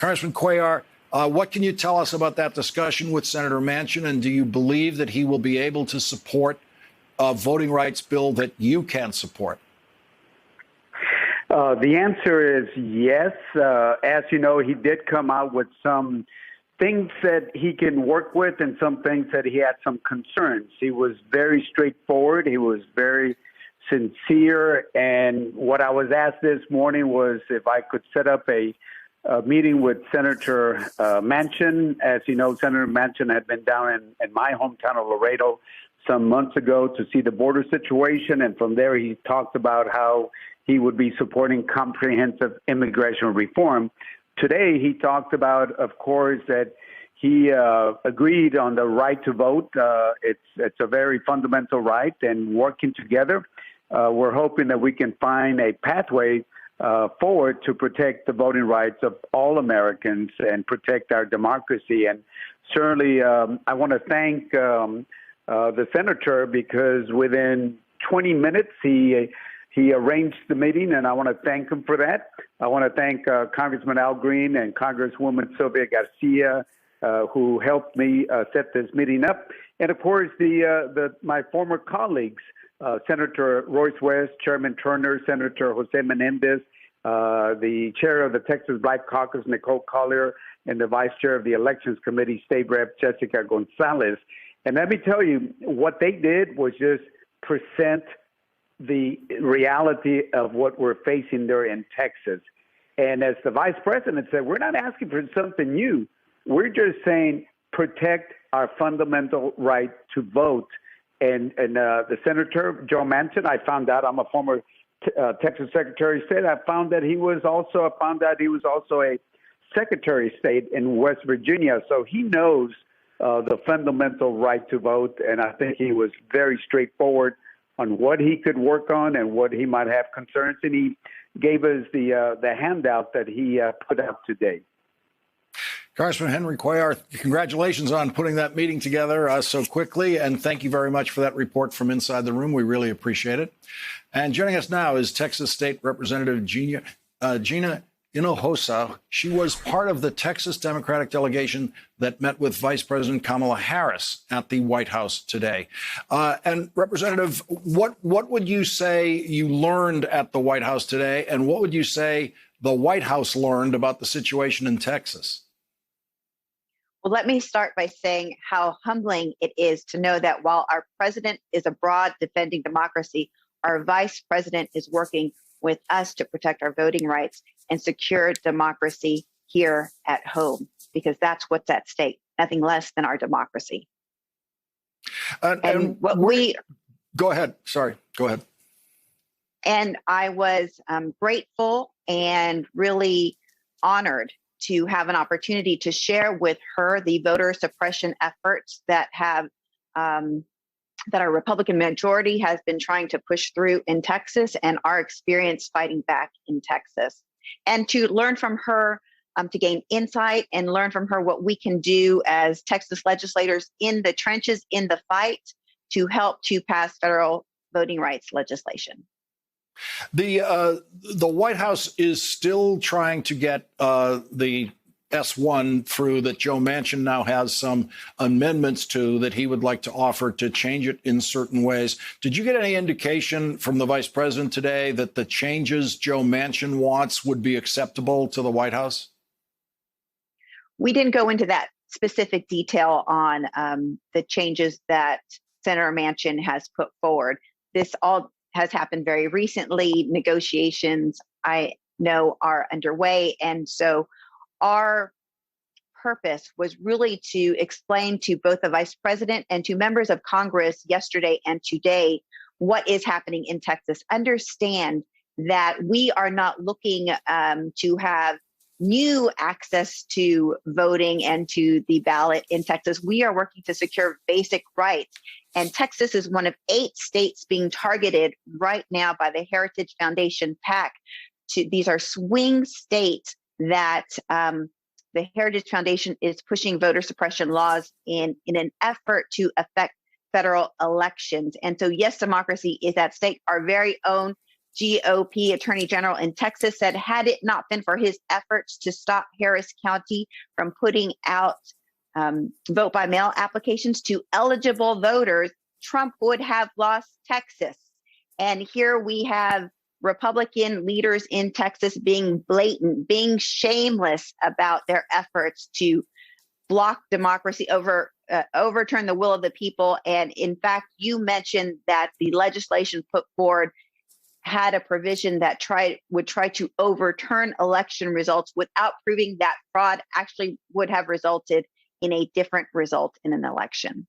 Congressman Cuellar, what can you tell us about that discussion with Senator Manchin, and do you believe that he will be able to support a voting rights bill that you can support? The answer is yes. As you know, he did come out with some things that he can work with and some things that he had some concerns. He was very straightforward. He was very sincere. And what I was asked this morning was if I could set up a meeting with Senator Manchin. As you know, Senator Manchin had been down in my hometown of Laredo some months ago to see the border situation. And from there, he talked about how he would be supporting comprehensive immigration reform. Today, he talked about, of course, that he agreed on the right to vote. It's a very fundamental right, and working together, we're hoping that we can find a pathway forward to protect the voting rights of all Americans and protect our democracy. And certainly, I want to thank the senator, because within 20 minutes, he arranged the meeting, and I want to thank him for that. I want to thank Congressman Al Green and Congresswoman Sylvia Garcia, who helped me set this meeting up. And of course, my former colleagues, Senator Royce West, Chairman Turner, Senator Jose Menendez, the chair of the Texas Black Caucus, Nicole Collier, and the vice chair of the Elections Committee, State Rep Jessica Gonzalez. And let me tell you, what they did was just present the reality of what we're facing there in Texas. And as the vice president said, we're not asking for something new. We're just saying protect our fundamental right to vote. And the Senator, Joe Manchin, I found out, I'm a former Texas Secretary of State. I found that he was also a Secretary of State in West Virginia. So he knows the fundamental right to vote. And I think he was very straightforward on what he could work on and what he might have concerns. And he gave us the handout that he put out today. Congressman Henry Cuellar, congratulations on putting that meeting together so quickly, and thank you very much for that report from inside the room. We really appreciate it. And joining us now is Texas State Representative Gina Hinojosa. She was part of the Texas Democratic delegation that met with Vice President Kamala Harris at the White House today. And Representative, what would you say you learned at the White House today, and what would you say the White House learned about the situation in Texas? Well, let me start by saying how humbling it is to know that while our president is abroad defending democracy, our vice president is working with us to protect our voting rights and secure democracy here at home, because that's what's at stake, nothing less than our democracy. Go ahead. Sorry, go ahead. And I was grateful and really honored to have an opportunity to share with her the voter suppression efforts that our Republican majority has been trying to push through in Texas, and our experience fighting back in Texas. And to learn from her, to gain insight and learn from her what we can do as Texas legislators in the trenches, in the fight, to help to pass federal voting rights legislation. The White House is still trying to get the S1 through that Joe Manchin now has some amendments to that he would like to offer to change it in certain ways. Did you get any indication from the vice president today that the changes Joe Manchin wants would be acceptable to the White House? We didn't go into that specific detail on the changes that Senator Manchin has put forward. This all has happened very recently. Negotiations, I know, are underway. And so our purpose was really to explain to both the vice president and to members of Congress yesterday and today what is happening in Texas. Understand that we are not looking to have new access to voting and to the ballot in Texas. We are working to secure basic rights. And Texas is one of 8 states being targeted right now by the Heritage Foundation PAC. These are swing states that the Heritage Foundation is pushing voter suppression laws in an effort to affect federal elections. And so, yes, democracy is at stake. Our very own GOP Attorney General in Texas, said had it not been for his efforts to stop Harris County from putting out vote by mail applications to eligible voters, Trump would have lost Texas. And here we have Republican leaders in Texas being blatant, being shameless about their efforts to block democracy, overturn the will of the people. And in fact, you mentioned that the legislation put forward had a provision that would try to overturn election results without proving that fraud actually would have resulted in a different result in an election.